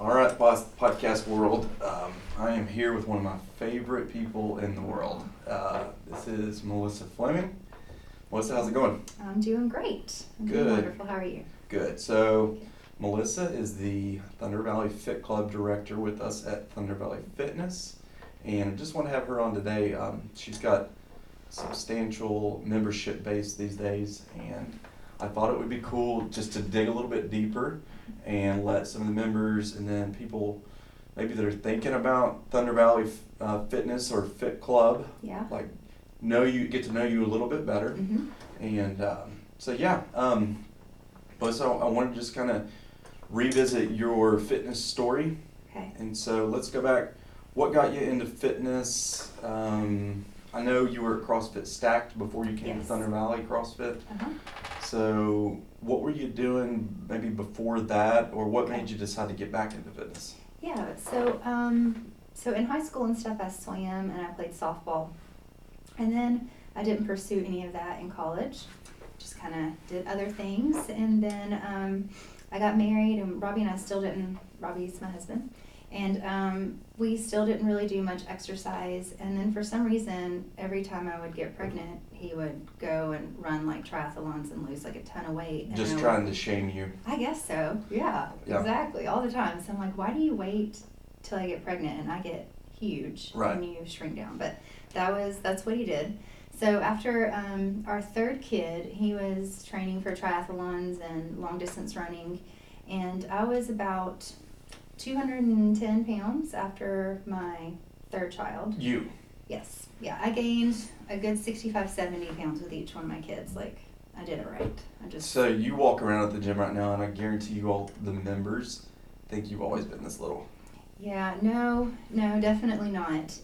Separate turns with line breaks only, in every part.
All right, podcast world. I am here with one of my favorite people in the world. This is Melissa Fleming. Melissa, how's it going?
I'm doing great. I'm
Good.
doing wonderful. How are you?
Good. So, Melissa is the Thunder Valley Fit Club director with us at Thunder Valley Fitness. And I just want to have her on today. She's got substantial membership base these days, and I thought it would be cool just to dig a little bit deeper and let some of the members and then people maybe that are thinking about Thunder Valley Fitness or Fit Club, get to know you a little bit better.
Mm-hmm.
And Melissa, I wanted to just kind of revisit your fitness story.
Okay.
And so let's go back. What got you into fitness? I know you were at CrossFit Stacked before you came to Thunder Valley CrossFit.
Uh-huh.
So what were you doing maybe before that, or what made you decide to get back into fitness?
Yeah, so in high school and stuff, I swam and I played softball. And then I didn't pursue any of that in college. Just kind of did other things. And then I got married, and Robbie and I still didn't, Robbie's my husband, and we still didn't really do much exercise. And then for some reason, every time I would get pregnant, he would go and run like triathlons and lose like a ton of weight.
Just trying to shame you.
I guess so. Yeah, exactly. All the time. So I'm like, why do you wait till I get pregnant and I get huge and you shrink down? But that's what he did. So after our third kid, he was training for triathlons and long distance running, and I was about 210 pounds after my third child.
You?
Yes. Yeah, I gained a good 65, 70 pounds with each one of my kids. Like, I did it right.
So you walk around at the gym right now, and I guarantee you all the members think you've always been this little.
Yeah, no, definitely not.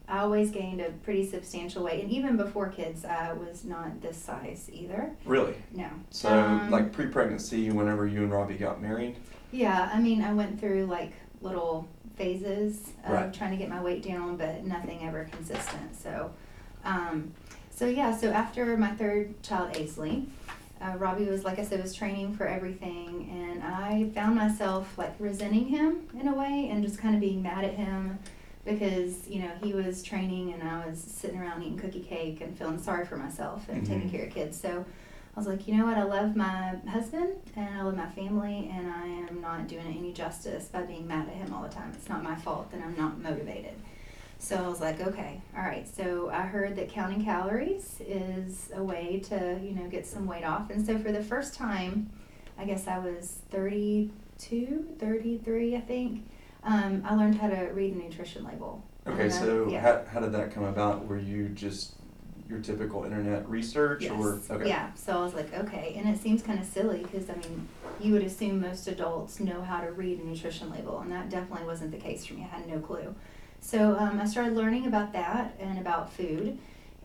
I always gained a pretty substantial weight, and even before kids, I was not this size either.
Really?
No.
So, like pre-pregnancy, whenever you and Robbie got married?
Yeah, I mean, I went through like little phases of trying to get my weight down, but nothing ever consistent. So after my third child, Aisley, Robbie was, like I said, was training for everything, and I found myself like resenting him in a way and just kind of being mad at him because, you know, he was training and I was sitting around eating cookie cake and feeling sorry for myself and taking care of kids. So I was like, you know what, I love my husband and I love my family, and I am not doing it any justice by being mad at him all the time. It's not my fault that I'm not motivated. So I was like, okay, all right. So I heard that counting calories is a way to, you know, get some weight off. And so for the first time, I guess I was 32, 33, I think, I learned how to read a nutrition label.
Okay, how did that come about? Were you just your typical internet research?
Yes.
Okay.
Yeah, so I was like, okay. And it seems kind of silly because, I mean, you would assume most adults know how to read a nutrition label, and that definitely wasn't the case for me. I had no clue. So I started learning about that and about food,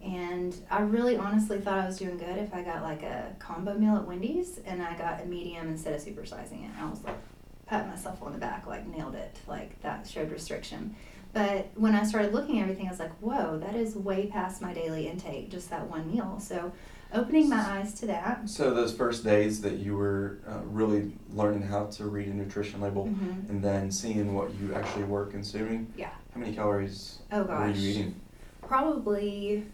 and I really honestly thought I was doing good if I got like a combo meal at Wendy's and I got a medium instead of supersizing it. I was like, patting myself on the back, like nailed it, like that showed restriction. But when I started looking at everything, I was like, whoa, that is way past my daily intake, just that one meal. So opening my eyes to that.
So those first days that you were really learning how to read a nutrition label and then seeing what you actually were consuming, how many calories were you eating?
Probably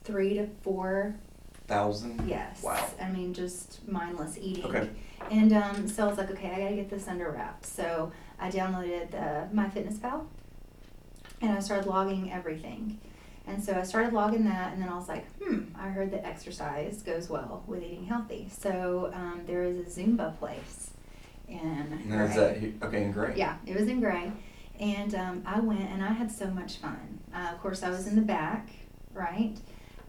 3,000 to 4,000. Yes.
Wow.
I mean, just mindless eating.
Okay.
And so I was like, okay, I got to get this under wraps. So I downloaded the MyFitnessPal, and I started logging everything. And so I started logging that, and then I was like, I heard that exercise goes well with eating healthy. So there is a Zumba place in Gray.
Is that in Gray?
Yeah, it was in Gray. And I went, and I had so much fun. Of course, I was in the back, right?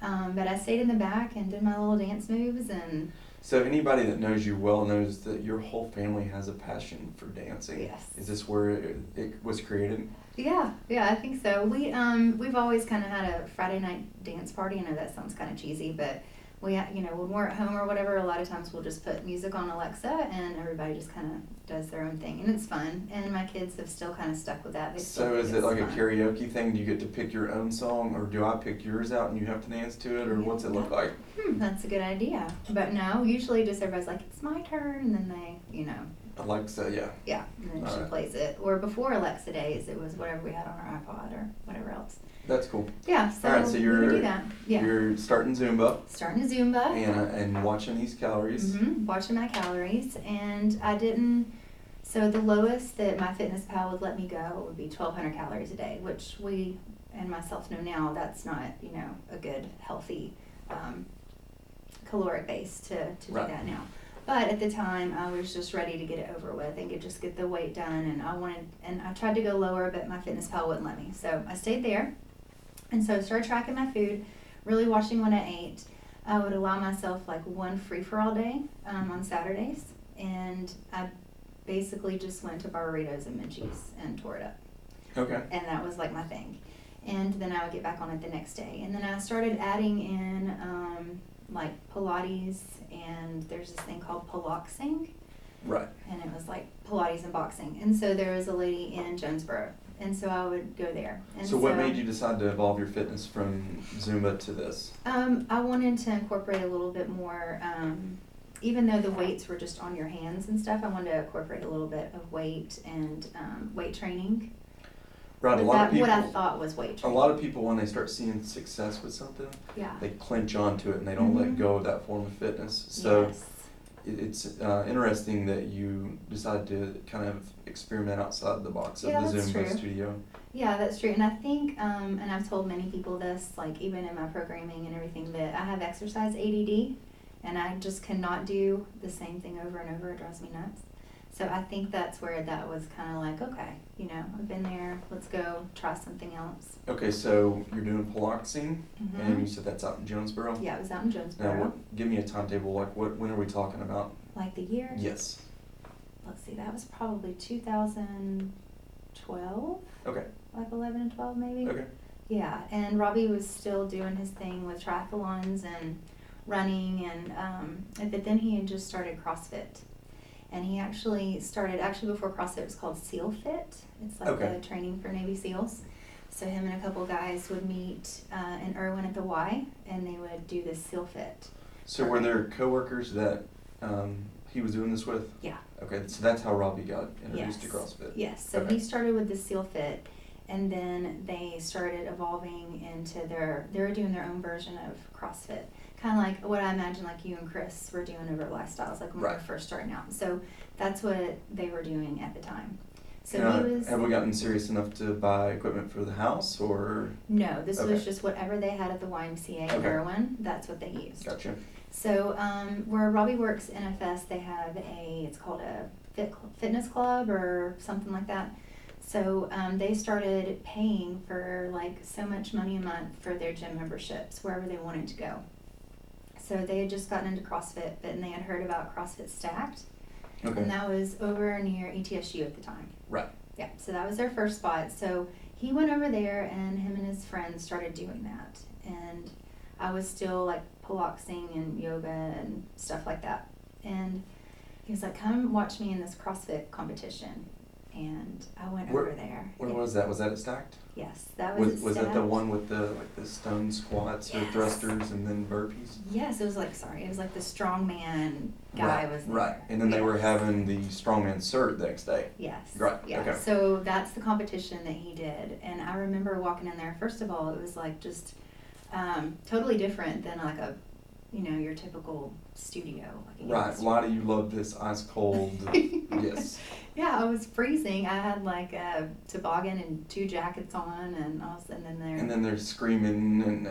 But I stayed in the back and did my little dance moves. And
so anybody that knows you well knows that your whole family has a passion for dancing.
Yes.
Is this where it was created?
Yeah, I think so. We've always kind of had a Friday night dance party. I know that sounds kind of cheesy, but we, you know, when we're at home or whatever, a lot of times we'll just put music on Alexa and everybody just kind of does their own thing, and it's fun. And my kids have still kind of stuck with that.
So is it like a karaoke thing? Do you get to pick your own song, or do I pick yours out and you have to dance to it, or what's it look like?
That's a good idea. But no, usually just everybody's like, it's my turn, and then they, you know,
Alexa, yeah.
Yeah, and then
All
she
right.
plays it. Or before Alexa days, it was whatever we had on our iPod or whatever else.
That's cool.
Yeah, so,
All right, so
we would do that. Yeah.
you're starting Zumba
Starting a Zumba.
and watching these calories.
Watching my calories, and I didn't. So the lowest that my fitness pal would let me go would be 1,200 calories a day, which we and myself know now that's not, you know, a good healthy caloric base to do
Right.
that now. But at the time, I was just ready to get it over with and just get the weight done. And I tried to go lower, but my fitness pal wouldn't let me. So I stayed there. And so I started tracking my food, really watching what I ate. I would allow myself like one free-for-all day on Saturdays. And I basically just went to Barbaritos and Minchie's and tore it up.
Okay.
And that was like my thing. And then I would get back on it the next day. And then I started adding in like Pilates, and there's this thing called Piloxing.
Right.
And it was like Pilates and boxing. And so there was a lady in Jonesboro. And so I would go there. And
So what made you decide to evolve your fitness from Zumba to this?
I wanted to incorporate a little bit more, even though the weights were just on your hands and stuff, I wanted to incorporate a little bit of weight and weight training.
Right, a lot of people.
What I thought was weight
A
training.
lot of people, when they start seeing success with something,
Yeah.
they clinch onto it and they don't let go of that form of fitness. So
Yes.
it's interesting that you decide to kind of experiment outside the box of
Yeah,
the
that's
Zumba
true.
studio.
Yeah, that's true. And I think, and I've told many people this, like even in my programming and everything, that I have exercise ADD and I just cannot do the same thing over and over. It drives me nuts. So I think that's where that was kind of like, okay, you know, I've been there, let's go try something else.
Okay, so you're doing Piloxing,
Mhm.
and you said that's out in Jonesboro?
Yeah, it was out in
Now,
Jonesboro.
give me a timetable, like when are we talking about?
Like the year?
Yes.
Let's see, that was probably 2012,
Okay,
like 11 and 12 maybe.
okay.
Yeah, and Robbie was still doing his thing with triathlons and running, and but then he had just started CrossFit. And he actually started, before CrossFit, it was called SEAL Fit. It's like
Okay.
the training for Navy SEALs. So him and a couple guys would meet in Irwin at the Y, and they would do this SEAL Fit.
So were there coworkers that he was doing this with?
Yeah.
Okay, so that's how Robbie got introduced to
Yes.
CrossFit.
Yes, so
Okay.
he started with the SEAL Fit, and then they started evolving into they were doing their own version of CrossFit. Kind of like what I imagine like you and Chris were doing over at Lifestyles, like when we
Right.
were first starting out. So that's what they were doing at the time. So
Now,
he was...
have we gotten serious enough to buy equipment for the house, or?
No, this
Okay.
was just whatever they had at the YMCA in
Okay.
Irwin, that's what they used.
Gotcha.
So where Robbie works NFS, they have it's called a fitness club or something like that. So they started paying for like so much money a month for their gym memberships wherever they wanted to go. So they had just gotten into CrossFit, and they had heard about CrossFit Stacked,
Okay.
and that was over near ETSU at the time.
Right.
Yeah, so that was their first spot. So he went over there, and him and his friends started doing that. And I was still like Pilaxing and yoga and stuff like that. And he was like, come watch me in this CrossFit competition. And I went over there.
Where was that? Was that at Stacked?
Yes, that was
Was that the
Stacked.
one with the stone squats or
Yes.
thrusters and then burpees?
Yes, it was like the strongman guy
Right,
was there.
right. And then they were
Yes.
having the strongman cert the next day.
Yes.
Right,
Yeah.
okay.
So that's the competition that he did, and I remember walking in there. First of all, it was like just totally different than like your typical studio. Like a
Right.
yoga studio.
Why do you love this ice cold? Yes.
Yeah, I was freezing. I had like a toboggan and 2 jackets on, and
And then they're screaming and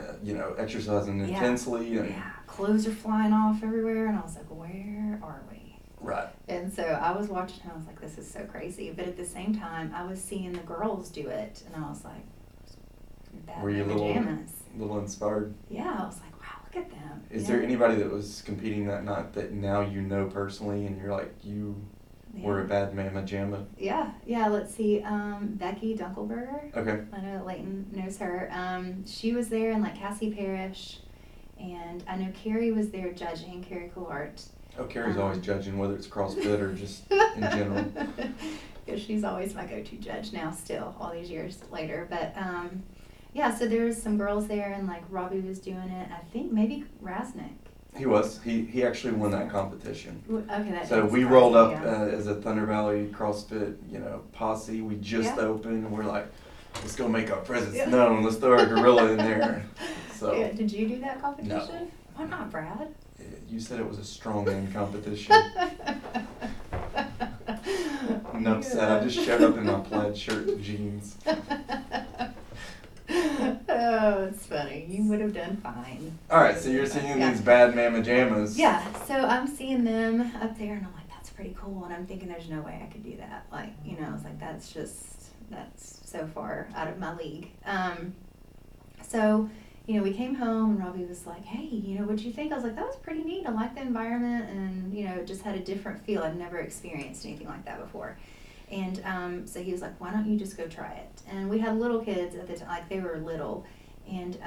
exercising
Yeah.
intensely and
yeah, clothes are flying off everywhere, and I was like, where are we?
right.
And so I was watching, and I was like, this is so crazy. But at the same time, I was seeing the girls do it, and I was like,
Were you a
pajamas.
little inspired?
Yeah, I was like, wow, look at them.
Is
you
there
know?
anybody that was competing that night that now you know personally and you're like you were a bad mamma jamma?
Yeah, let's see. Becky Dunkelberger.
Okay.
I know that Leighton knows her. She was there, and like Cassie Parrish, and I know Carey was there judging, Carey Coulart.
Oh, Carrie's always judging whether it's CrossFit or just in general.
Yeah, she's always my go-to judge now, still, all these years later. But yeah, so there was some girls there, and like Robbie was doing it. I think maybe Rasnick.
He was. He actually won that competition.
Okay, that
So
didn't
we
surprise
rolled
me,
up
yeah.
as a Thunder Valley CrossFit, posse. We just
Yeah.
opened, and we're like, let's go make our presence
Yeah.
known. Let's throw our gorilla in there. So
Yeah, did you do that competition? Why not, Brad?
you said it was a strongman competition. Enough said. I just showed up in my plaid shirt and jeans.
Oh, it's funny. You would have done fine.
All right, so you're seeing
Yeah.
these bad mamma jammas.
Yeah, so I'm seeing them up there, and I'm like, that's pretty cool. And I'm thinking, there's no way I could do that. Like, it's like that's so far out of my league. So, we came home, and Robbie was like, hey, what'd you think? I was like, that was pretty neat. I like the environment, and it just had a different feel. I've never experienced anything like that before. And so he was like, why don't you just go try it? And we had little kids at the time, like they were little. And,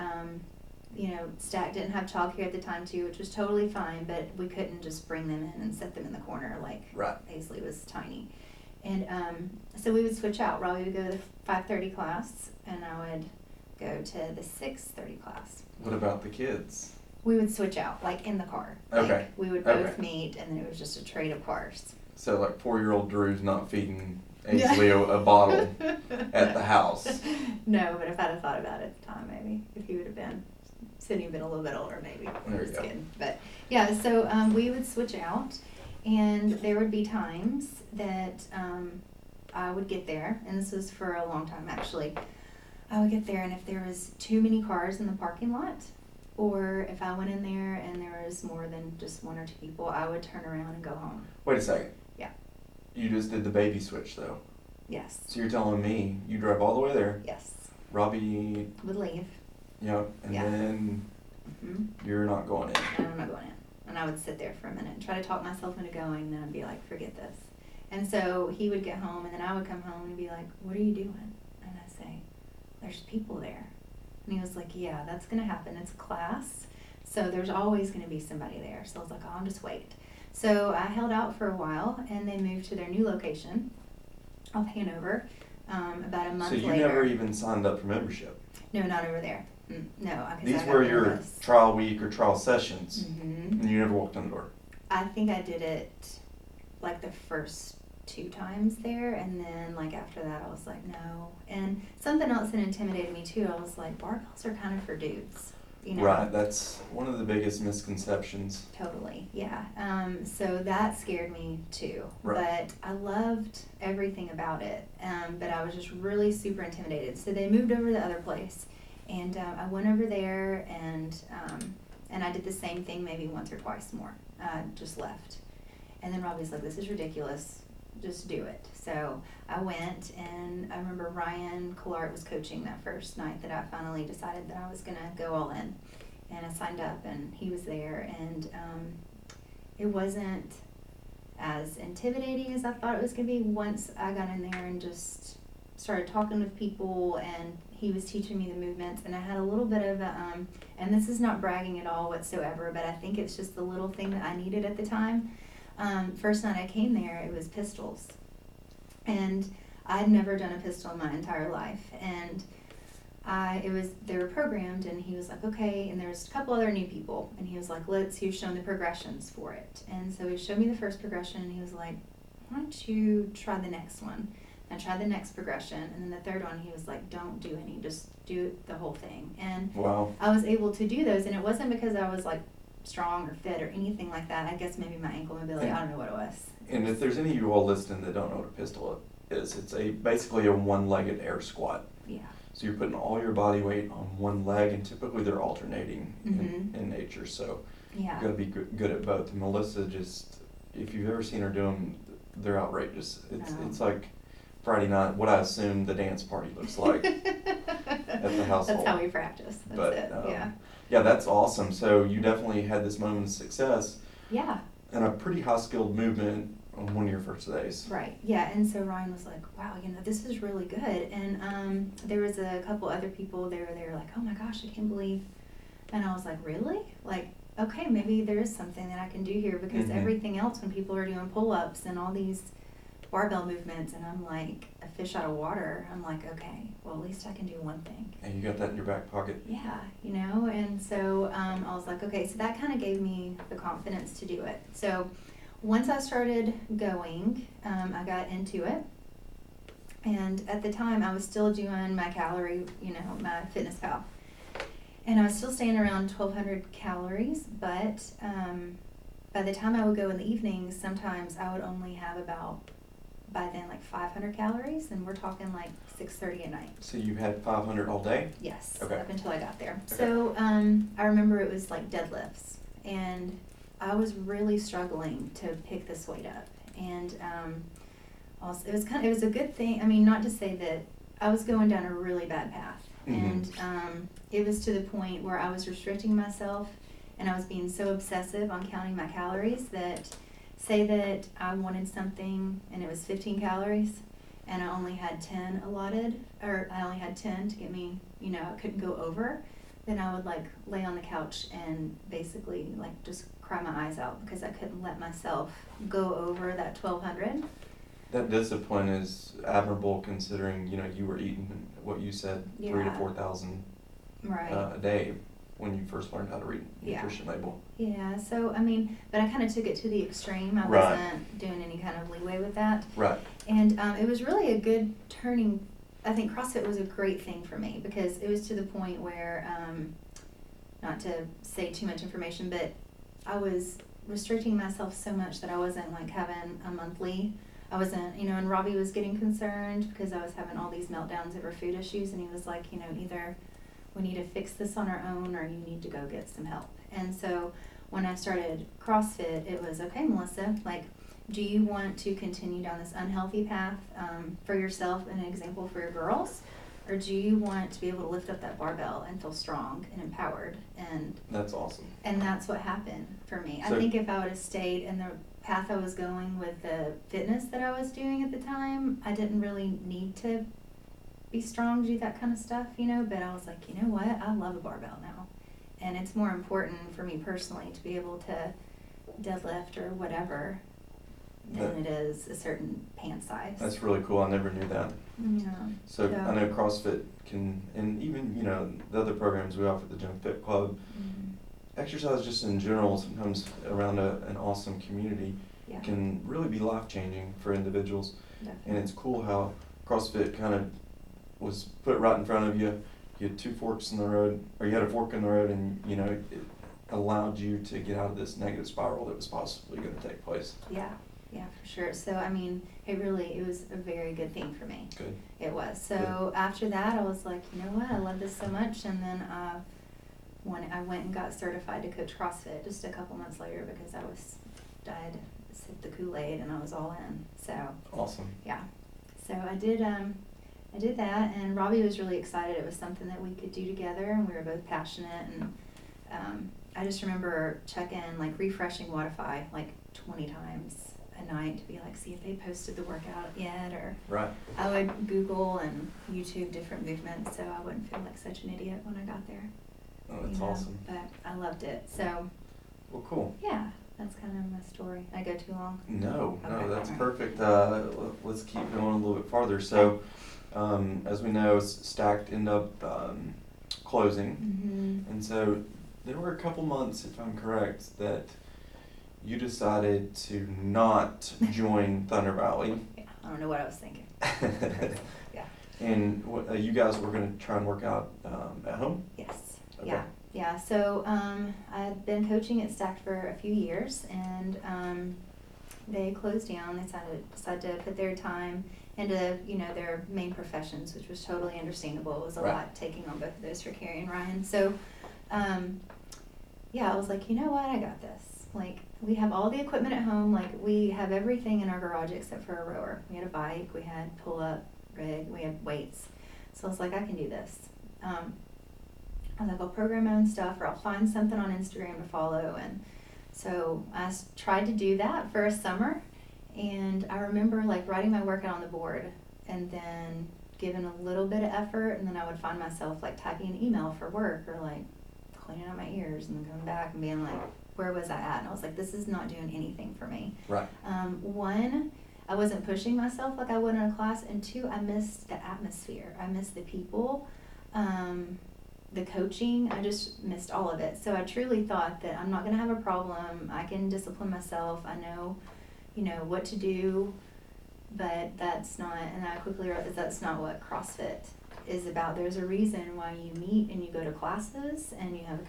Stack didn't have childcare at the time too, which was totally fine, but we couldn't just bring them in and set them in the corner like
Right.
Paisley was tiny. And so we would switch out. Robbie would go to the 5:30 class, and I would go to the 6:30 class.
What about the kids?
We would switch out, like in the car.
Okay.
Like, we would both
Okay.
meet, and then it was just a trade of cars.
So like 4-year-old Drew's not feeding Ainsley a bottle at the house.
No, but if I'd have thought about it at the time, maybe, if he would have been, Sydney been a little bit older, maybe.
There you
Just
go.
kidding. But yeah, so we would switch out, and there would be times that I would get there, and this was for a long time actually. I would get there, and if there was too many cars in the parking lot, or if I went in there and there was more than just one or two people, I would turn around and go home.
Wait a second.
Yeah.
You just did the baby switch though.
Yes.
So you're telling me you drove all the way there,
Yes.
Robbie,
Would leave.
and
Yeah.
then
Mm-hmm.
you're not going in.
And I'm not going in. And I would sit there for a minute and try to talk myself into going, and then I'd be like, forget this. And so he would get home, and then I would come home and be like, what are you doing? And I'd say, there's people there. And he was like, yeah, that's going to happen. It's a class, so there's always going to be somebody there. So I was like, oh, I'll just wait. So I held out for a while, and they moved to their new location off Hanover about a month
So you
later.
never even signed up for membership.
No, not over there. No. 'Cause I
These
got
were your
nervous.
trial week or trial sessions,
Mhm.
and you never walked in the door.
I think I did it like the first 2 times there, and then like after that I was like, no. And something else that intimidated me too, I was like, barbells are kind of for dudes,
Right, that's one of the biggest misconceptions.
Totally, yeah. So that scared me too.
Right.
But I loved everything about it. But I was just really super intimidated. So they moved over to the other place, and I went over there, and I did the same thing maybe once or twice more. Just left. And then Robbie's like, this is ridiculous. Just do it. So I went, and I remember Ryan Collart was coaching that first night that I finally decided that I was going to go all in. And I signed up, and he was there, and it wasn't as intimidating as I thought it was going to be once I got in there and just started talking with people, and he was teaching me the movements, and I had a little bit of a, and this is not bragging at all whatsoever, but I think it's just the little thing that I needed at the time. First night I came there, it was pistols, and I'd never done a pistol in my entire life, and they were programmed, and he was like, okay, and there's a couple other new people, and he was like, he was showing the progressions for it, and so he showed me the first progression, and he was like, why don't you try the next one? And I tried the next progression, and then the third one, he was like, don't do any, just do the whole thing. And
Wow.
I was able to do those, and it wasn't because I was like strong or fit or anything like that. I guess maybe my ankle mobility, I don't know what it was.
And if there's any of you all listening that don't know what a pistol is, it's basically a one-legged air squat.
Yeah.
So you're putting all your body weight on one leg, and typically they're alternating
Mhm.
in nature. So
Yeah.
you got to be good at both. And Melissa if you've ever seen her do them, they're outrageous. It's like Friday night, what I assume the dance party looks like at the household.
That's how we practice. That's it. Yeah.
Yeah, that's awesome. So you definitely had this moment of success
Yeah.
and a pretty high-skilled movement on one of your first days.
Right. Yeah. And so Ryan was like, wow, this is really good. And there was a couple other people there. They were like, oh my gosh, I can't believe. And I was like, really? Like, okay, maybe there is something that I can do here, because
Mhm.
everything else, when people are doing pull-ups and all these barbell movements, and I'm like a fish out of water. I'm like, okay, well, at least I can do one thing.
And you got that in your back pocket.
Yeah, you know, and so I was like, okay, so that kind of gave me the confidence to do it. So once I started going, I got into it. And at the time, I was still doing my calorie, you know, my Fitness Pal. And I was still staying around 1,200 calories, but by the time I would go in the evenings, sometimes I would only have about, by then, like 500 calories, and we're talking like 6:30 at night.
So you had 500 all day?
Yes,
Okay.
up until I got there.
Okay.
So I remember it was like deadlifts, and I was really struggling to pick this weight up. And also, it was a good thing. I mean, not to say that I was going down a really bad path, and it was to the point where I was restricting myself, and I was being so obsessive on counting my calories that, say that I wanted something and it was 15 calories, and I only had 10 allotted, or I only had 10 to get me, you know, I couldn't go over, then I would like lay on the couch and basically like just cry my eyes out because I couldn't let myself go over that 1,200.
That discipline is admirable considering, you know, you were eating what you said, 3,000 to 4,000
Right.
A day when you first learned how to read
Yeah.
nutrition label.
Yeah, so I mean, but I kind of took it to the extreme. I
Right.
wasn't doing any kind of leeway with that.
Right.
And it was really a good turning. I think CrossFit was a great thing for me because it was to the point where, not to say too much information, but I was restricting myself so much that I wasn't like having a monthly. I wasn't, you know, and Robbie was getting concerned because I was having all these meltdowns over food issues, and he was like, you know, either we need to fix this on our own or you need to go get some help. And so when I started CrossFit, it was, okay, Melissa, like, do you want to continue down this unhealthy path for yourself and an example for your girls? Or do you want to be able to lift up that barbell and feel strong and empowered? And
that's awesome.
And that's what happened for me.
So,
I think if I would have stayed in the path I was going with the fitness that I was doing at the time, I didn't really need to be strong to do that kind of stuff, you know, but I was like, you know what, I love a barbell now. And it's more important for me personally to be able to deadlift or whatever than it is a certain pant size.
That's really cool. I never knew that.
Yeah.
So I know CrossFit can, and even, you know, the other programs we offer at the Gym Fit Club, exercise just in general, sometimes around an awesome community, can really be life-changing for individuals.
Definitely.
And it's cool how CrossFit kind of was put right in front of you. You had two forks in the road, or you had a fork in the road, and, you know, it allowed you to get out of this negative spiral that was possibly going to take place.
Yeah, for sure. So, I mean, it was a very good thing for me.
Good.
It was. So after that, I was like, you know what, I love this so much. And then when I went and got certified to coach CrossFit just a couple months later because I had sipped the Kool-Aid and I was all in. So
awesome.
Yeah. So I did that, and Robbie was really excited. It was something that we could do together, and we were both passionate. And I just remember refreshing Wodify like 20 times a night to be like, see if they posted the workout yet, or
right.
I would Google and YouTube different movements so I wouldn't feel like such an idiot when I got there.
Oh, that's awesome.
But I loved it. So.
Well, cool.
Yeah. That's kind of my story. I go too long?
No,
Okay,
that's
right.
perfect. Let's keep going a little bit farther. So, as we know, Stacked ended up closing, and so there were a couple months, if I'm correct, that you decided to not join Thunder Valley.
Yeah, I don't know what I was thinking. Yeah.
And you guys were going to try and work out at home?
Yes.
Okay.
Yeah. So I'd been coaching at Stacked for a few years, and they closed down. They decided to put their time into their main professions, which was totally understandable. It was a lot taking on both of those for Carey and Ryan. So I was like, you know what, I got this. Like, we have all the equipment at home. Like, we have everything in our garage except for a rower. We had a bike, we had pull-up rig, we had weights. So I was like, I can do this. I was like, I'll program my own stuff, or I'll find something on Instagram to follow. And so I tried to do that for a summer. And I remember like writing my workout on the board and then giving a little bit of effort, and then I would find myself like typing an email for work, or like cleaning out my ears and then coming back and being like, where was I at? And I was like, this is not doing anything for me.
Right.
I wasn't pushing myself like I would in a class, and 2, I missed the atmosphere. I missed the people, the coaching. I just missed all of it. So I truly thought that I'm not going to have a problem. I can discipline myself. I know, what to do, but that's not, and I quickly realized that's not what CrossFit is about. There's a reason why you meet and you go to classes and you have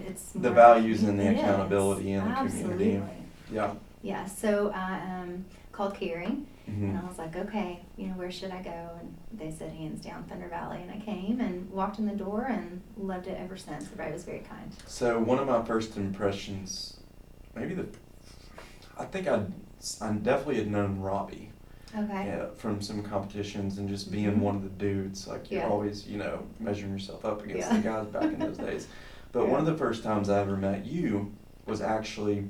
it's
The
more
values and the
it
accountability
is.
in the
Absolutely.
community. Yeah.
Yeah, so I called Carey,
Mm-hmm.
and I was like, okay, where should I go? And they said, hands down, Thunder Valley. And I came and walked in the door and loved it ever since. Everybody was very kind.
So one of my first impressions, I think I definitely had known Robbie.
Okay.
Yeah, from some competitions and just being
Mhm.
one of the dudes, like you're
Yeah.
always, measuring yourself up against
Yeah.
the guys back in those days. But
Yeah.
one of the first times I ever met you was actually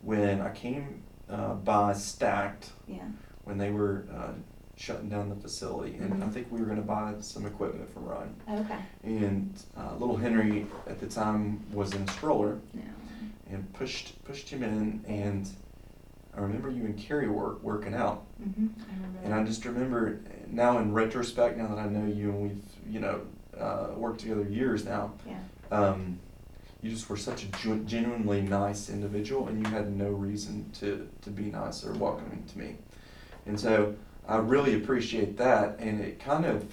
when I came by Stacked,
Yeah.
when they were shutting down the facility, and I
Mhm.
think we were going to buy some equipment from Ryan.
Okay.
And little Henry at the time was in a stroller
No.
and pushed him in, and I remember you and Carey working out.
Mhm. I remember
And
that.
I just remember now in retrospect, now that I know you and we've, worked together years now,
Yeah.
you just were such a genuinely nice individual, and you had no reason to be nice or welcoming to me. And so I really appreciate that, and it kind of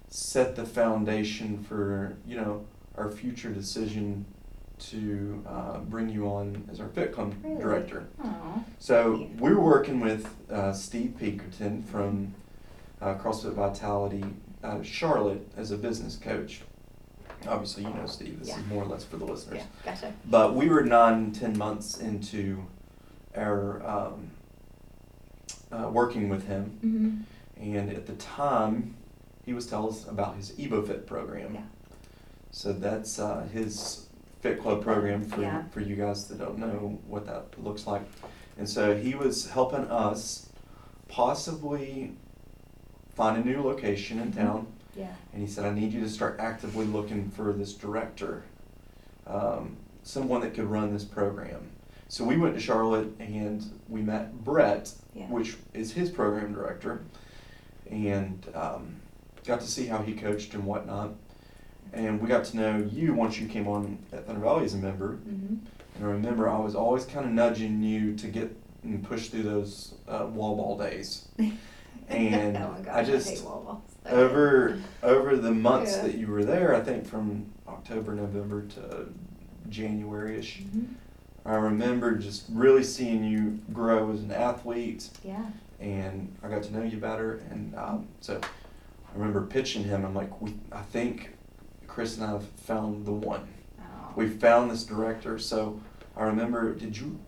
set the foundation for, our future decision to bring you on as our Fit Club
Really?
director.
Aw.
So
Thank you.
we were working with Steve Pinkerton from CrossFit Vitality out of Charlotte as a business coach. Obviously, you know Steve. This
Yeah.
is more or less for the listeners.
Yeah, gotcha.
But we were 9-10 months into our working with him,
Mhm.
and at the time, he was telling us about his EvoFit program.
Yeah.
So that's his Fit Club program for
Yeah.
for you guys that don't know what that looks like. And so he was helping us possibly find a new location in
Mhm.
town.
Yeah.
And he said, I need you to start actively looking for this director, someone that could run this program. So we went to Charlotte and we met Brett,
Yeah.
which is his program director, and got to see how he coached and whatnot. And we got to know you once you came on at Thunder Valley as a member.
Mhm.
And I remember I was always kind of nudging you to get and push through those wall ball days. And
oh my gosh,
I just
hate wall balls.
over the months
Yeah.
that you were there, I think from October, November to January-ish,
Mhm.
I remember just really seeing you grow as an athlete,
Yeah.
and I got to know you better. And so I remember pitching him. I'm like, I think Chris and I have found the one.
Oh.
We found this director. So I remember, did you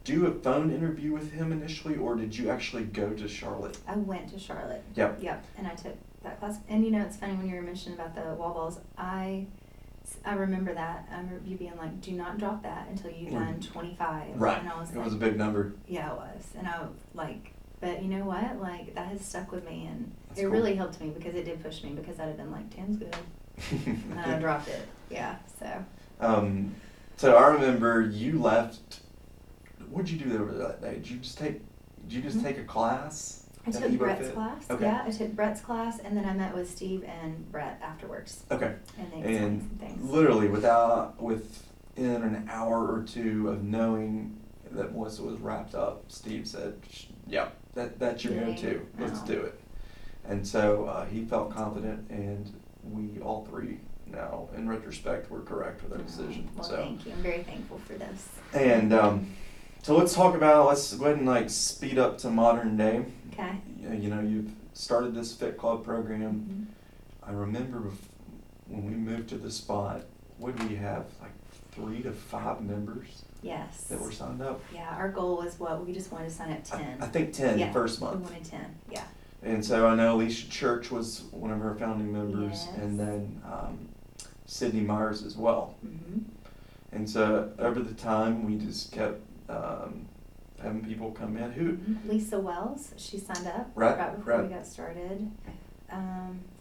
do a phone interview with him initially, or did you actually go to Charlotte?
I went to Charlotte.
Yep.
Yep, and I took that class. And it's funny when you were mentioning about the wall balls. I remember that. I remember you being like, do not drop that until you've done 25.
Right.
And I was
It
like,
was a big number.
yeah, it was. And I like, but you know what? Like, that has stuck with me, and
That's
it
cool.
really helped me because it did push me, because I'd have been like, 10's good. And I dropped it. Yeah, so.
So I remember you left. What'd you do over that day? Did you just take a class?
I
at
took
EvoFit?
Brett's class.
Okay.
Yeah, I took Brett's class, and then I met with Steve and Brett afterwards.
Okay.
And they explained
And
some things.
literally within an hour or two of knowing that Melissa was wrapped up, Steve said, "Yeah, that's your
Yay.
go-to. Let's
Oh.
do it." And so he felt confident, and we all three now, in retrospect, were correct with our decision.
Well,
So.
thank you. I'm very thankful for this.
And so let's go ahead and speed up to modern day.
Okay.
You've started this Fit Club program.
Mhm.
I remember when we moved to the spot, what did we have, 3 to 5 members
Yes.
that were signed up?
Yeah, our goal was we just wanted to sign up 10.
I think 10
yeah,
first
We
month.
wanted 10, yeah.
And so I know Alicia Church was one of our founding members,
Yes.
and then Sydney Myers as well.
Mm-hmm.
And so over the time, we just kept having people come in. Who?
Lisa Wells, she signed up
Right,
before we
right.
got started.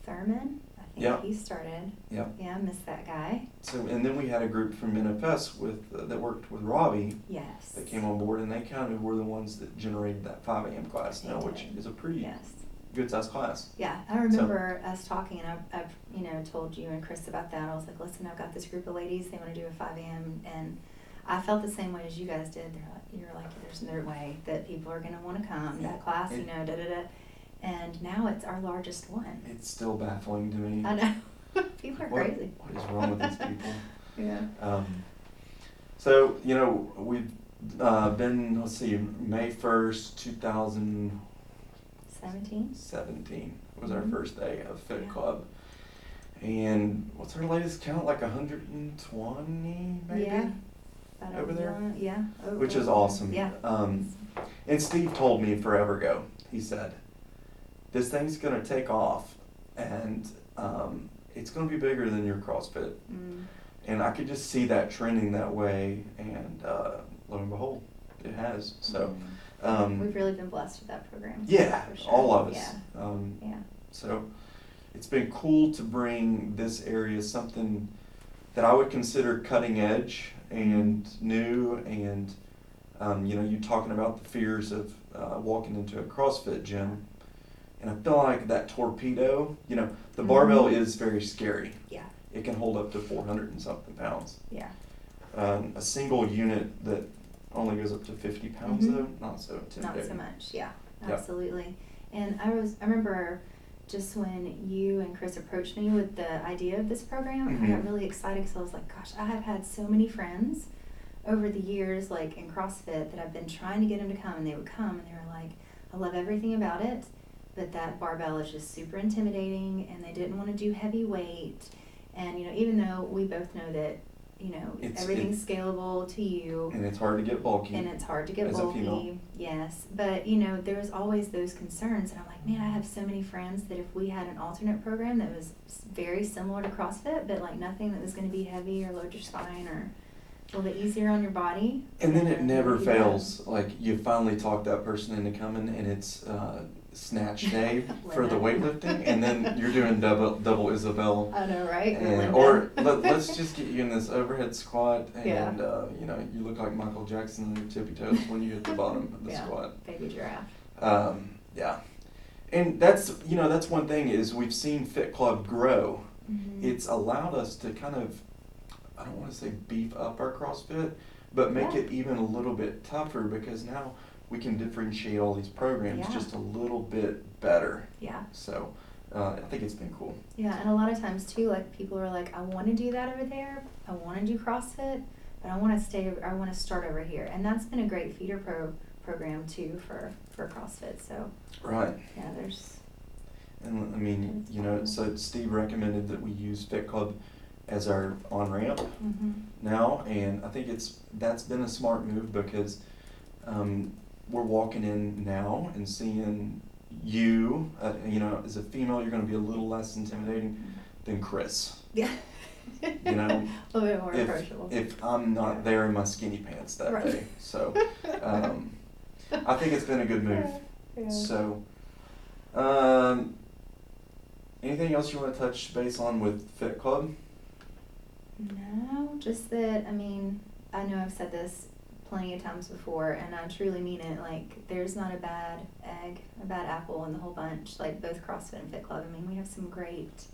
Thurman, I
Yeah.
He started.
Yeah.
Yeah, I miss that guy.
So, and then we had a group from NFS that worked with Robbie.
Yes.
That came on board, and they kind of were the ones that generated that 5 a.m. class
They
now, which
did.
is a pretty
Yes.
good sized class.
Yeah, I remember us talking, and I've told you and Chris about that. I was like, listen, I've got this group of ladies. They want to do a 5 a.m. and I felt the same way as you guys did. You're like, there's no way that people are going to want to come. That class, da da da. And now it's our largest one.
It's still baffling to me.
I know. People are crazy.
What is wrong with these people?
Yeah.
So, we've been, let's see, May 1st, 2017 was our first day of Fit Club. And what's our latest count? Like 120 maybe?
Yeah.
Over there?
Yeah.
Which is awesome.
Yeah.
And Steve told me forever ago, he said, this thing's going to take off, and it's going to be bigger than your CrossFit. And I could just see that trending that way, and lo and behold, it has. So
we've really been blessed with that program.
Yeah,
for sure.
all of us.
Yeah. Yeah.
So it's been cool to bring this area something that I would consider cutting edge and new, and you talking about the fears of walking into a CrossFit gym, and I feel like that torpedo, the barbell is very scary.
Yeah.
It can hold up to 400 and something pounds.
Yeah.
A single unit that only goes up to 50 pounds though, not so intimidating.
Not so much, yeah, absolutely. And I remember just when you and Chris approached me with the idea of this program, I got really excited because I was like, gosh, I have had so many friends over the years, like in CrossFit, that I've been trying to get them to come, and they would come and they were like, I love everything about it, but that barbell is just super intimidating, and they didn't want to do heavy weight. And, even though we both know that, everything's scalable to you.
And it's hard to get bulky.
And it's hard to get
as
bulky.
A female.
Yes. But, there was always those concerns. And I'm like, man, I have so many friends that if we had an alternate program that was very similar to CrossFit, but like nothing that was going to be heavy or load your spine or a little bit easier on your body.
And then it never fails. Like, you finally talk that person into coming, and it's snatch day for the weightlifting, and then you're doing double Isabel.
I know, right?
Or let's just get you in this overhead squat, and you look like Michael Jackson on your tippy toes when you hit the bottom of the squat.
Baby giraffe.
Yeah, and that's one thing is we've seen Fit Club grow. It's allowed us to kind of, I don't want to say beef up our CrossFit, but make it even a little bit tougher, because now we can differentiate all these programs just a little bit better. Yeah. So I think it's been cool. Yeah,
and a lot of times too, like people are like, I want to do that over there, I want to do CrossFit, but I want to start over here, and that's been a great feeder program too for CrossFit. So. Right. Yeah, there's.
And I mean, so Steve recommended that we use Fit Club as our on-ramp now, and I think that's been a smart move, because we're walking in now and seeing you, as a female, you're going to be a little less intimidating than Chris.
Yeah.
A
little bit more approachable.
If I'm not there in my skinny pants that day. So I think it's been a good move. Yeah. So anything else you want to touch base on with Fit Club?
No, just that, I know I've said this plenty of times before, and I truly mean it. Like, there's not a bad egg, a bad apple in the whole bunch, like both CrossFit and Fit Club. We have some great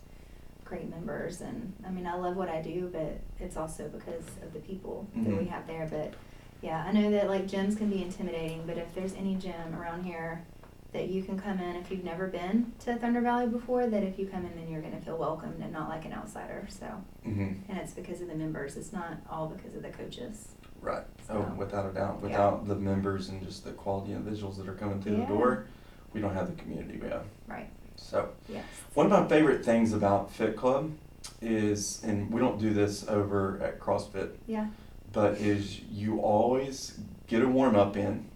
members, and I love what I do, but it's also because of the people that we have there. But yeah, I know that like gyms can be intimidating, but if there's any gym around here that you can come in, if you've never been to Thunder Valley before, that if you come in, then you're going to feel welcomed and not like an outsider. So, and it's because of the members. It's not all because of the coaches.
Right. So, without a doubt. Without the members and just the quality individuals that are coming through the door, we don't have the community we have. Right. So, one of my favorite things about Fit Club is, and we don't do this over at CrossFit, but is you always get a warm-up in,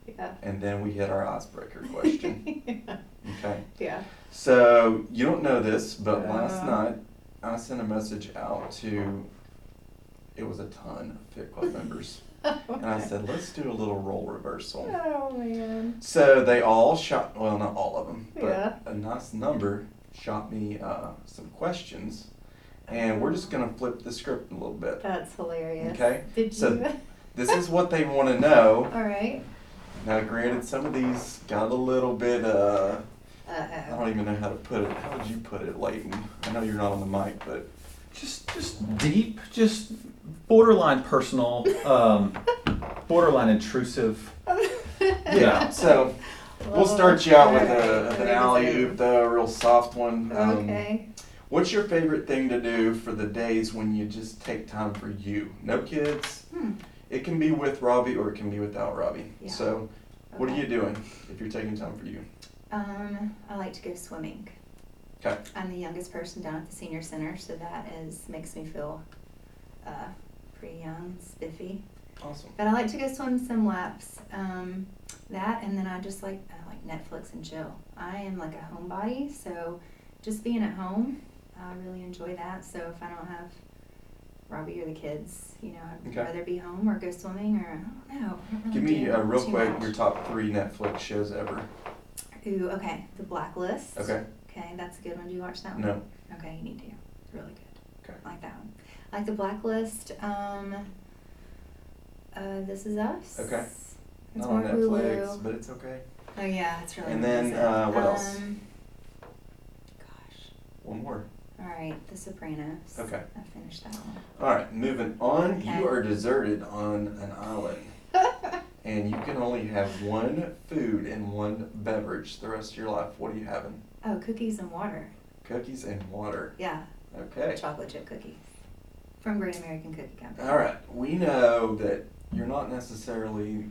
and then we hit our icebreaker question. Okay? Yeah. So, you don't know this, but last night I sent a message out to, it was a ton of Fit Club members. And I said, let's do a little role reversal. Oh, man. So they all shot, well, not all of them, but a nice number shot me some questions, and we're just gonna flip the script a little bit.
That's hilarious.
Okay.
Did
So
you?
this is what they want to know.
All right.
Now, granted, some of these got a little bit. I don't even know how to put it. How would you put it, Leighton? I know you're not on the mic, but
Just deep, just borderline personal, borderline intrusive.
yeah. So we'll start you out with an alley oop, though, a real soft one.
Okay.
What's your favorite thing to do for the days when you just take time for you? No kids. It can be with Robbie or it can be without Robbie.
Yeah.
So, what are
Okay.
you doing if you're taking time for you?
I like to go swimming.
Okay.
I'm the youngest person down at the senior center, so that makes me feel pretty young, spiffy.
Awesome.
But I like to go swim some laps. That, and then I like Netflix and chill. I am like a homebody, so just being at home, I really enjoy that. So if I don't have Robbie or the kids, I'd
Okay.
rather be home or go swimming, or I don't know. I don't
Give
really
me
do
real
too
quick
much.
your top 3 Netflix shows ever.
Ooh, okay. The Blacklist.
Okay.
Okay, that's a good one. Do you watch that one?
No.
Okay, you need to. It's really good.
Okay.
I like that one. I like The Blacklist. This Is Us.
Okay.
It's
Not on
more
Netflix,
Hulu.
but it's okay.
Oh yeah, it's really.
And then,
good.
what else?
Gosh.
One more.
All right, The Sopranos.
Okay.
I finished that one.
All right, moving on.
Okay.
You are deserted on an island, and you can only have one food and one beverage the rest of your life. What are you having?
Oh, cookies and water.
Cookies and water.
Yeah.
Okay.
Chocolate chip cookies from Great American Cookie Company.
All right. We know that you're not necessarily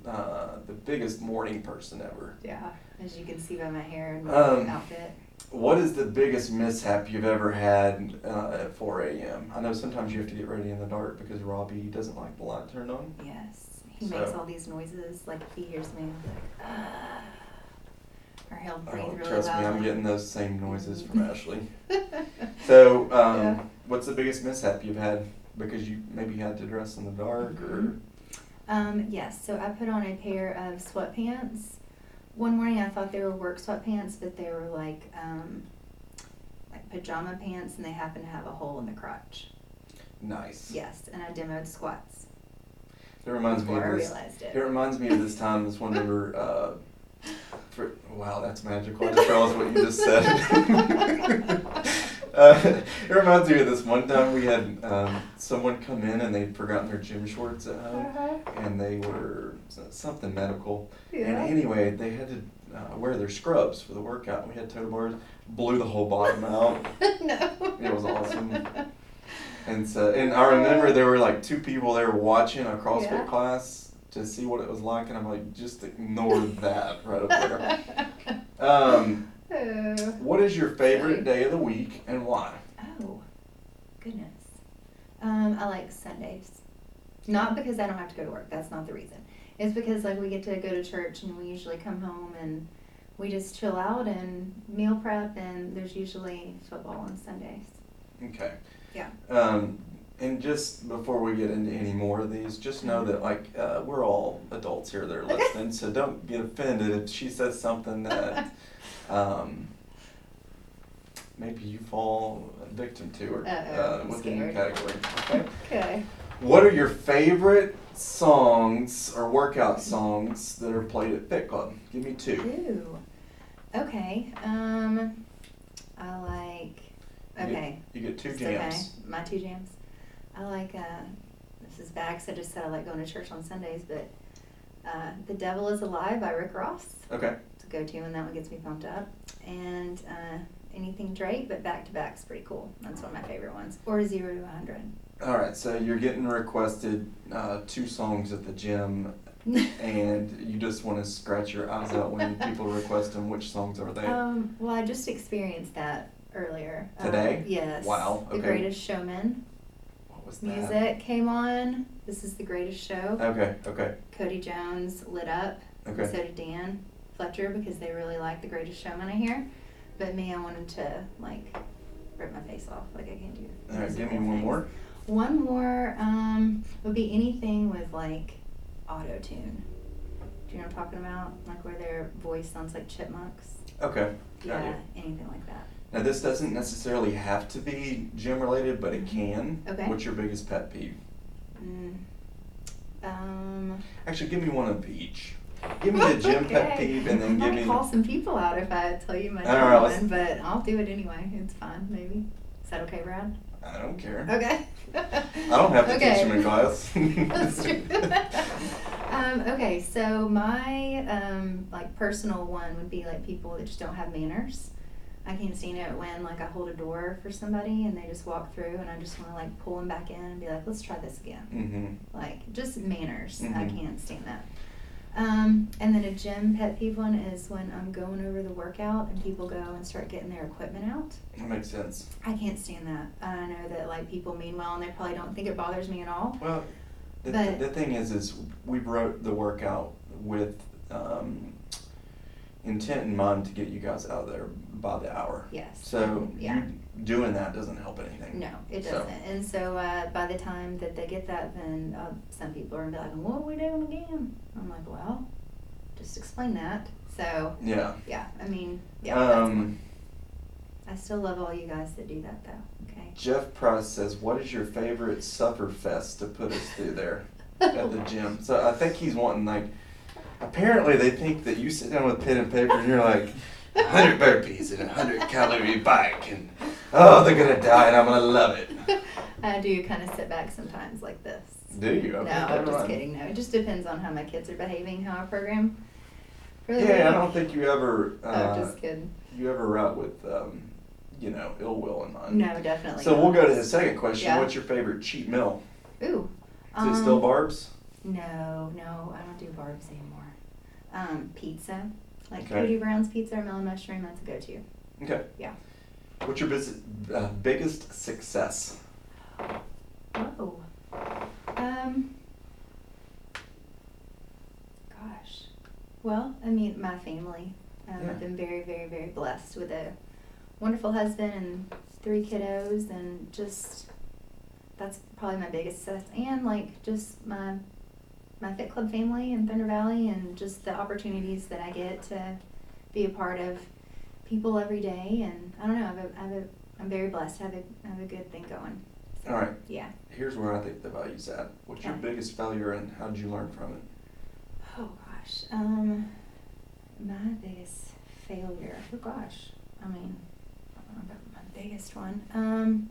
the biggest morning person ever.
Yeah, as you can see by my hair and my outfit.
What is the biggest mishap you've ever had at 4 a.m.? I know sometimes you have to get ready in the dark because Robbie doesn't like the light turned on.
Yes, he
So-
makes all these noises. Like if he hears me, he'll be like, ah. Or he'll breathe
Oh,
really
trust me,
loudly.
I'm getting those same noises from Ashley. So,
Yeah.
what's the biggest mishap you've had because you maybe had to dress in the dark or?
Yes, so I put on a pair of sweatpants. One morning I thought they were work sweatpants, but they were like pajama pants, and they happened to have a hole in the crotch.
Nice.
Yes, and I demoed squats
It reminds me
before I
of this.
realized it.
It reminds me of this time. This one we were. Wow, that's magical. I just realized what you just said. It reminds me of this one time we had someone come in and they'd forgotten their gym shorts at home, and they were something medical.
Yeah.
And anyway, they had to wear their scrubs for the workout. We had total bars, blew the whole bottom out.
No.
It was awesome. And I remember there were like 2 people there watching a CrossFit
Yeah.
class to see what it was like, and I'm like, just ignore that right up there. What is your favorite day of the week and why?
Oh, goodness. I like Sundays. Not because I don't have to go to work. That's not the reason. It's because we get to go to church, and we usually come home and we just chill out and meal prep, and there's usually football on Sundays.
Okay.
Yeah.
And just before we get into any more of these, just know that we're all adults here that are listening, so don't get offended if she says something that maybe you fall victim to or
I'm
within your
scared.
category. Okay.
Okay.
What are your favorite songs or workout songs that are played at Fit Club? Give me 2.
Ooh. Okay. I like. Okay.
You get 2
It's
jams.
Okay. My 2 jams. I like. This is bad 'cause I just said I like going to church on Sundays, but "The Devil Is Alive" by Rick Ross.
Okay.
It's a go-to, and that one gets me pumped up. And anything Drake, but Back to Back's pretty cool. That's one of my favorite ones. Or 0 to 100.
All right, so you're getting requested 2 songs at the gym, and you just want to scratch your eyes out when people request them. Which songs are they?
Well, I just experienced that earlier.
Today?
Yes.
Wow,
The
okay.
Greatest Showman
What was that?
music came on. This is The Greatest Show.
Okay.
Cody Jones lit up.
Okay.
So did Dan Fletcher, because they really like The Greatest Showman, I hear. But me, I wanted to rip my face off. I can't do
All right, give me
musical
one
things.
more.
One more would be anything with auto tune. Do you know what I'm talking about? Where their voice sounds like chipmunks.
Okay. Got
Yeah,
you.
anything like that.
Now, this doesn't necessarily have to be gym related, but it can.
Okay.
What's your biggest pet peeve? Actually, give me one of each. Give me the gym pet
Okay.
peeve, and then
I
give
might
me.
call some people out if I tell you my
All right,
gym
let's-
one, but I'll do it anyway. It's fine, maybe. Is that okay, Brad?
I don't care.
Okay.
I don't have to
Okay.
teach them in class.
That's true. Okay, so my like personal one would be like people that just don't have manners. I can't stand it when like I hold a door for somebody and they just walk through and I just want to like pull them back in and be like, let's try this again.
Mm-hmm.
Like just manners. I
Mhm.
can't stand that. And then a gym pet peeve one is when I'm going over the workout and people go and start getting their equipment out.
That makes sense.
I can't stand that. I know that like people mean well and they probably don't think it bothers me at all.
Well,
But-
the thing is we wrote the workout with intent in mind to get you guys out of there by the hour.
Yes.
So
Yeah.
you doing that doesn't help anything.
No, it
So-
doesn't. And so by the time that they get that, then some people are gonna be like, "What are we doing again?" I'm like, "Well, just explain that." So
Yeah.
yeah, I mean, yeah. That's one.
Um,
I still love all you guys that do that though. Okay.
Jeff Price says, "What is your favorite Sufferfest to put us through there at the gym?" So I think he's wanting like. Apparently, they think that you sit down with pen and paper and you're like, 100 burpees and 100-calorie bike, and oh, they're gonna die, and I'm gonna love it.
I do kind of sit back sometimes like this.
Do you? Okay,
No, I'm
never
just
mind.
kidding. No, it just depends on how my kids are behaving, how I program for the
Yeah, I
week.
don't think you ever.
Oh, just kidding.
You ever route with, ill will in mind.
No, definitely.
So we'll
not.
go to his second question.
Yeah.
What's your favorite cheat meal?
Ooh.
Is it still barbs?
No, I don't do barbs anymore. Pizza, like
Okay.
Cody Brown's pizza or melon mushroom, that's a go-to.
Okay.
Yeah.
What's your biggest success?
Whoa. Gosh. Well, I mean, my family.
Yeah.
I've been very, very, very blessed with a wonderful husband and 3 kiddos, and just that's probably my biggest success. And like just my Fit Club family in Thunder Valley, and just the opportunities that I get to be a part of people every day. And I don't know, I'm very blessed to have a good thing going. So,
All right.
Yeah.
Here's where I think the value's at. What's your
Okay.
biggest failure and how did you learn from it?
Oh gosh. My biggest failure. Oh gosh. I mean, I don't know about my biggest one.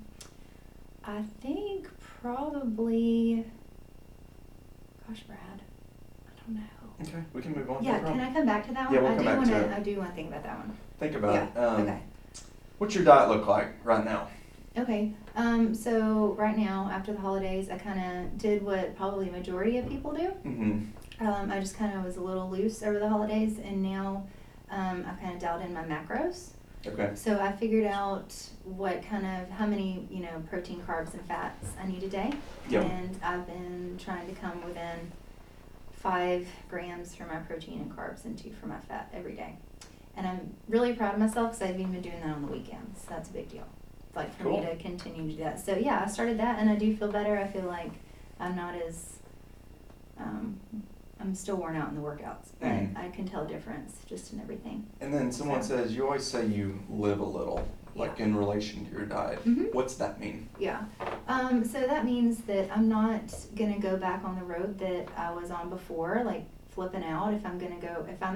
I think probably. Gosh, Brad. I don't know.
Okay, we can move on.
Yeah,
No
can
problem.
I come back to that one?
Yeah, we'll
I
come
do
back to
wanna.
it.
I do want to think about that one.
Think about
Yeah.
it.
Okay.
What's your diet look like right now?
Okay. So right now, after the holidays, I kind of did what probably a majority of people do.
Mm-hmm.
I just kind of was a little loose over the holidays, and now I've kind of dialed in my macros.
Okay.
So I figured out how many, protein, carbs, and fats I need a day.
Yep.
And I've been trying to come within 5 grams for my protein and carbs and 2 for my fat every day. And I'm really proud of myself because I've even been doing that on the weekends. So that's a big deal. Like for
Cool.
me to continue to do that. So yeah, I started that and I do feel better. I feel like I'm not as, I'm still worn out in the workouts, but
Mhm.
I can tell a difference just in everything.
And then someone
So-
says, you always say you live a little, like
Yeah.
in relation to your diet.
Mhm.
What's that mean?
Yeah. So that means that I'm not gonna go back on the road that I was on before, like flipping out. If I'm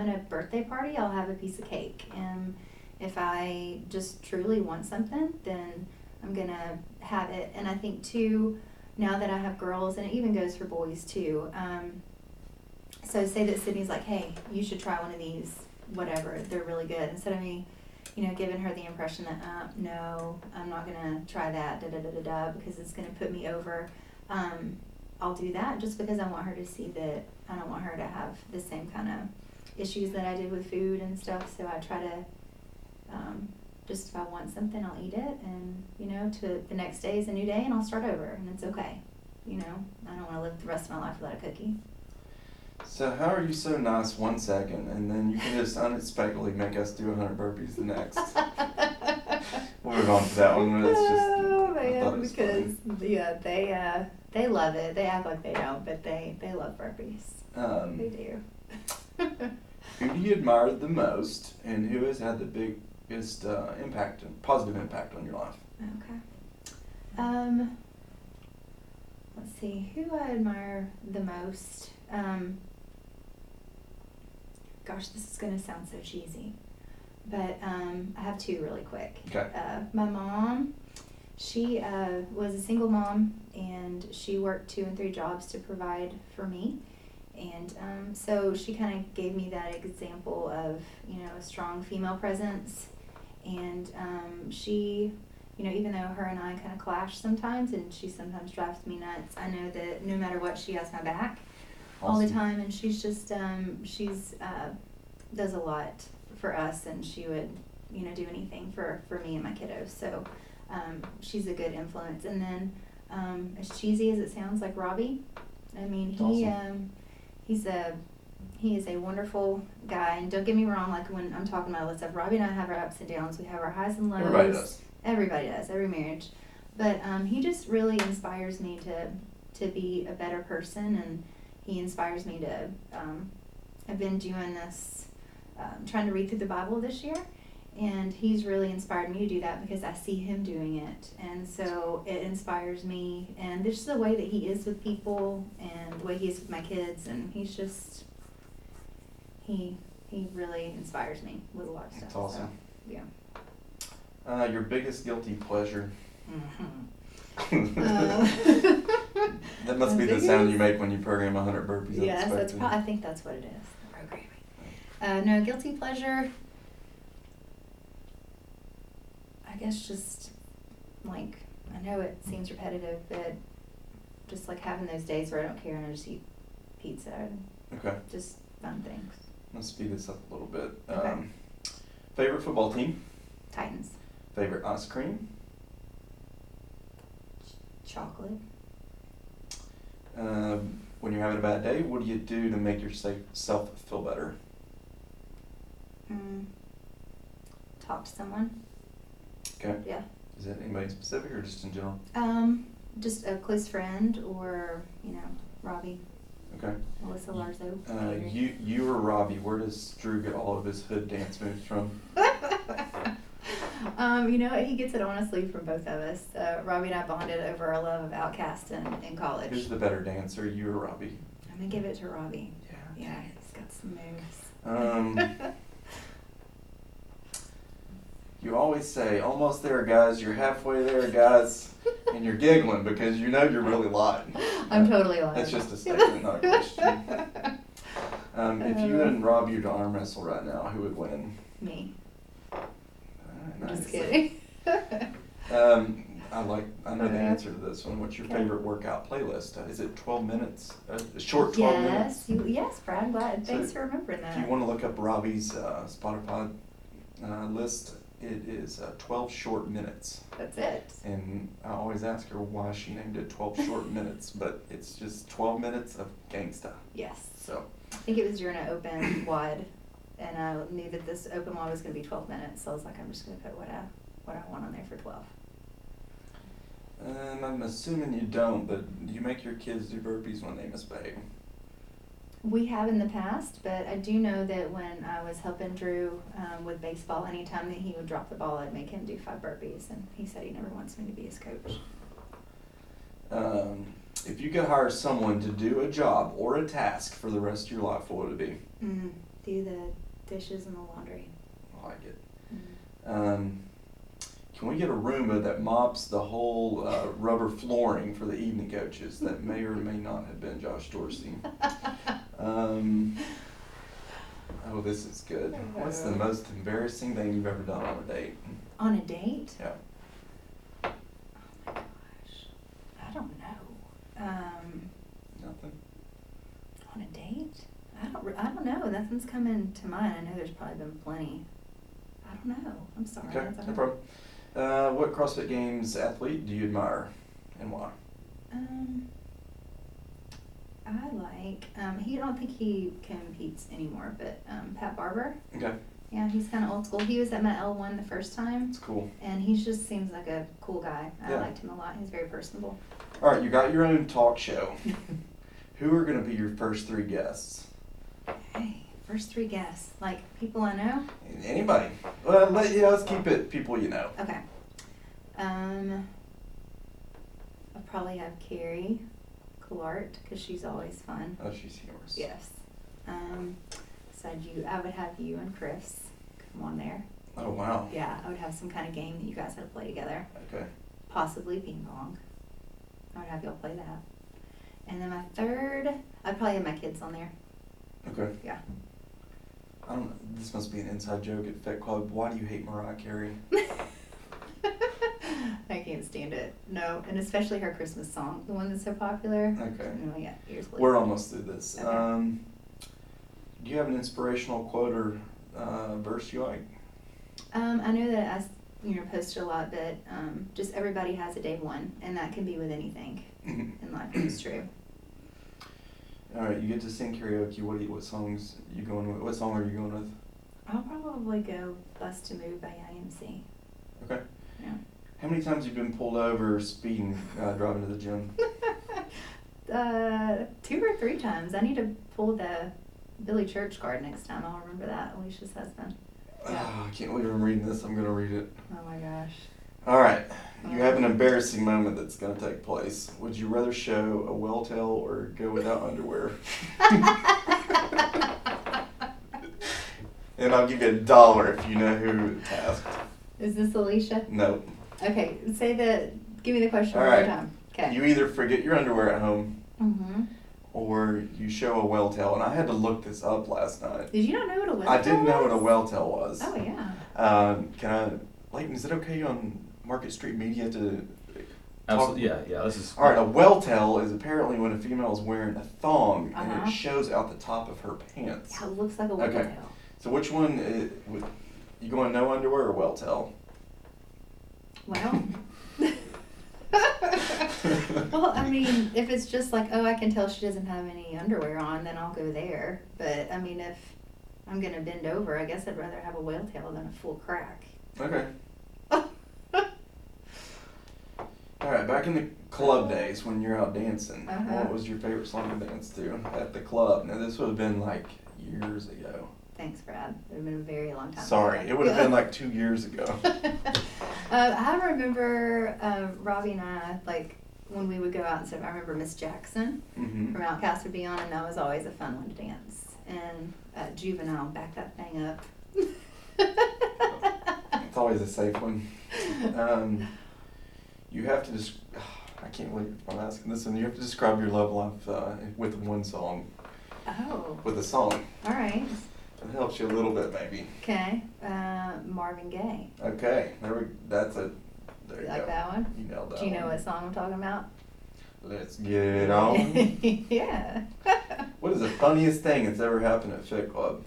in a birthday party, I'll have a piece of cake. And if I just truly want something, then I'm gonna have it. And I think too, now that I have girls, and it even goes for boys too. So say that Sydney's like, hey, you should try one of these, whatever, they're really good. Instead of me, giving her the impression that, no, I'm not gonna try that, because it's gonna put me over. I'll do that just because I want her to see that I don't want her to have the same kind of issues that I did with food and stuff. So I try to, just if I want something, I'll eat it, and to the next day is a new day, and I'll start over, and it's okay. I don't want to live the rest of my life without a cookie.
So how are you so nice one second and then you can just unexpectedly make us do 100 burpees the next? We'll move on to that one. But it's just,
Oh
I thought
man,
it was
because
funny.
they love it. They act like they don't, but they love burpees. They do.
Who do you admire the most, and who has had the biggest positive impact on your life?
Okay. Let's see, who I admire the most. Gosh, this is gonna sound so cheesy, but I have two really quick.
Okay.
My mom, she was a single mom, and she worked 2 and 3 jobs to provide for me. And so she kind of gave me that example of, a strong female presence. And she, even though her and I kind of clash sometimes, and she sometimes drives me nuts, I know that no matter what, she has my back all the
Awesome.
time. And she's just, does a lot for us, and she would, do anything for me and my kiddos. So she's a good influence. And then as cheesy as it sounds, like Robbie, I mean,
Awesome.
he is a wonderful guy, and don't get me wrong, like when I'm talking about all this stuff, Robbie and I have our ups and downs, we have our highs and lows.
Everybody does.
Every marriage. But he just really inspires me to be a better person, and he inspires me to, I've been doing this, trying to read through the Bible this year, and he's really inspired me to do that because I see him doing it, and so it inspires me. And this is the way that he is with people, and the way he is with my kids, and he's just, he really inspires me with a lot of stuff.
That's awesome.
So, yeah.
Your biggest guilty pleasure?
Mm-hmm.
That must be the sound you make when you program 100 burpees.
Yes, I think that's what it is, the programming. No, guilty pleasure, I guess just, like, I know it seems repetitive, but just like having those days where I don't care and I just eat pizza and
Okay.
just fun things.
Let's speed this up a little bit.
Okay.
Favorite football team?
Titans.
Favorite ice cream?
Chocolate.
When you're having a bad day, what do you do to make yourself feel better?
Talk to someone.
Okay.
Yeah.
Is it anybody specific or just in general?
Just a close friend, or, Robbie.
Okay.
Melissa Larzo. Carey.
You or Robbie, where does Drew get all of his hood dance moves from?
He gets it honestly from both of us. Robbie and I bonded over our love of Outkast in college.
Who's the better dancer, you or Robbie?
I'm gonna give it to Robbie.
Yeah.
Yeah, he's got some moves.
You always say, almost there, guys, you're halfway there, guys, and you're giggling because you know you're really lying.
I'm totally lying.
That's just a statement, not a question. If you and Robbie were to arm wrestle right now, who would win?
Me.
Nice.
Just kidding.
I know the answer to this one. What's your favorite workout playlist? Is it 12 minutes? A short 12 minutes?
Yes, Brad. Thanks
So
for remembering that.
If you want to look up Robbie's Spotify list, it is 12 short minutes.
That's it.
And I always ask her why she named it 12 short minutes, but it's just 12 minutes of gangsta.
Yes.
So.
I think it was during an open wide, and I knew that this open wide was going to be 12 minutes, so I was like, I'm just going to put what I want on there for 12.
I'm assuming you don't, but do you make your kids do burpees when they misbehave?
We have in the past, but I do know that when I was helping Drew with baseball, anytime that he would drop the ball, I'd make him do 5 burpees, and he said he never wants me to be his coach.
If you could hire someone to do a job or a task for the rest of your life, what would it be?
Do the dishes and the laundry.
I like it. Can we get a Roomba that mops the whole rubber flooring for the evening coaches that may or may not have been Josh Dorsey? Oh, this is good. What's the most embarrassing thing you've ever done on a date?
On a date?
Yeah.
Oh my gosh. I don't know.
Nothing?
On a date? I don't know. Nothing's coming to mind. I know there's probably been plenty. I don't know. I'm sorry.
Okay, no problem. What CrossFit Games athlete do you admire and why?
I like, I don't think he competes anymore, but Pat Barber.
Okay.
Yeah, he's kind of old school. He was at my L1 the first time.
That's cool.
And he just seems like a cool guy.
Yeah.
I liked him a lot. He's very personable.
All right, you got your own talk show. Who are going to be your first 3 guests?
Hey, First 3 guests, like people I know.
Anybody. Well, let's keep it people you know.
Okay. I'll probably have Carey Clark because she's always fun.
Oh, she's yours.
Yes. Besides you, I would have you and Chris come on there.
Oh, wow.
Yeah, I would have some kind of game that you guys had to play together.
Okay.
Possibly ping pong. I would have y'all play that. And then my third, I'd probably have my kids on there.
Okay.
Yeah.
This must be an inside joke at Fit Club. Why do you hate Mariah Carey?
I can't stand it. No, and especially her Christmas song, the one that's so popular.
Okay.
Oh yeah, ears bleed.
We're almost through this.
Okay.
Do you have an inspirational quote or verse you like?
I know that I posted a lot, but just everybody has a day one, and that can be with anything in life. It's true.
All right, you get to sing karaoke. What songs you going with? What song are you going with?
I'll probably go "Bus to Move" by IMC.
Okay.
Yeah.
How many times have you been pulled over speeding driving to the gym?
2 or 3 times. I need to pull the Billy Church card next time. I'll remember that. Alicia's husband. Yeah.
Oh, I can't believe I'm reading this. I'm going to read it.
Oh my gosh.
All right. You have an embarrassing moment that's going to take place. Would you rather show a well tail or go without underwear? And I'll give you $1 if you know who tasked.
Is this Alicia?
Nope.
Okay, give me the question
All
one more
right.
time. Okay.
You either forget your underwear at home
Mm-hmm.
or you show a well tail. And I had to look this up last night.
Did you not know what a well
I
tail
didn't know what a
was?
well tail was.
Oh, yeah.
Leighton, is it okay on Market Street Media to
Absolutely, yeah. This is
All right, a well tail is apparently when a female is wearing a thong and
Uh-huh.
it shows out the top of her pants.
Yeah, it looks like a well
Okay.
tail.
So which one, you going no underwear or well tail?
Well. Well, I mean, if it's just like, oh, I can tell she doesn't have any underwear on, then I'll go there. But, I mean, if I'm going to bend over, I guess I'd rather have a whale tail than a full crack.
Okay. All right, back in the club days when you're out dancing,
Uh-huh.
what was your favorite song to dance to at the club? Now, this would have been like years ago.
Thanks, Brad. It would have been a very long time
Sorry,
ago.
it would have been like 2 years ago.
I remember Robbie and I, like, when we would go out and stuff, I remember Miss Jackson
Mm-hmm.
from Outcast would be on, and that was always a fun one to dance. And Juvenile, back that thing up.
It's always a safe one. You have to I can't believe I'm asking this one. You have to describe your love life with one song.
Oh,
With a song.
all right.
It helps you a little bit, maybe.
Okay. Marvin Gaye.
Okay, there
You
you
like
go.
that one?
You nailed that
Do you know
one.
what song I'm talking about?
Let's get it on.
Yeah.
What is the funniest thing that's ever happened at Fit Club?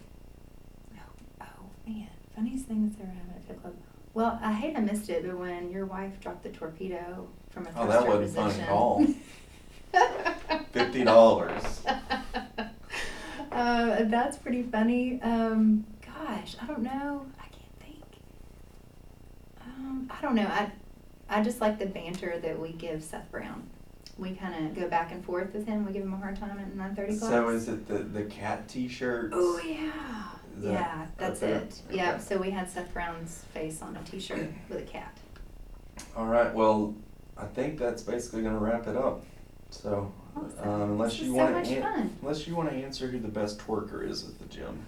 Oh, man. Funniest thing that's ever happened at Fit Club. Well, I hate I missed it, but when your wife dropped the torpedo from a
Oh,
thruster
that wasn't
position.
funny at all. $50.
That's pretty funny. Gosh, I don't know. I can't think. I don't know. I just like the banter that we give Seth Brown. We kind of go back and forth with him. We give him a hard time at 9:30 class.
So is it the cat t-shirts?
Oh yeah.
Is that-
Yeah, that's
okay,
it. Yeah,
okay.
so we had Seth Brown's face on a t-shirt with a cat.
All right, well, I think that's basically going to wrap it up. So,
Awesome.
unless
This
you
was so
want
much
to
fun.
unless you want to answer who the best twerker is at the gym.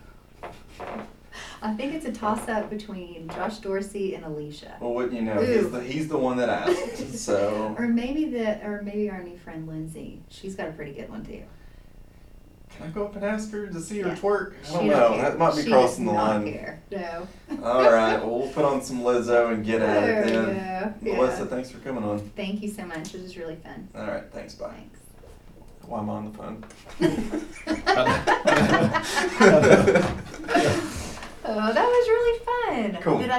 I think it's a toss-up between Josh Dorsey and Alicia.
Well, wouldn't you know?
Ooh.
He's the one that asked. So,
Or maybe our new friend Lindsay. She's got a pretty good one too.
can I go up and ask her to see her
Yeah.
twerk? I don't
She
know.
care.
That might be
She
crossing
does
the
not
line.
care. No.
All right. Well, we'll put on some Lizzo and get at
There
it
we
then.
go.
Melissa,
Yeah.
thanks for coming on.
Thank you so much. This was really fun.
All right. Thanks. Bye.
Thanks.
While I'm on the phone.
Oh, that was really fun.
Cool.
Did I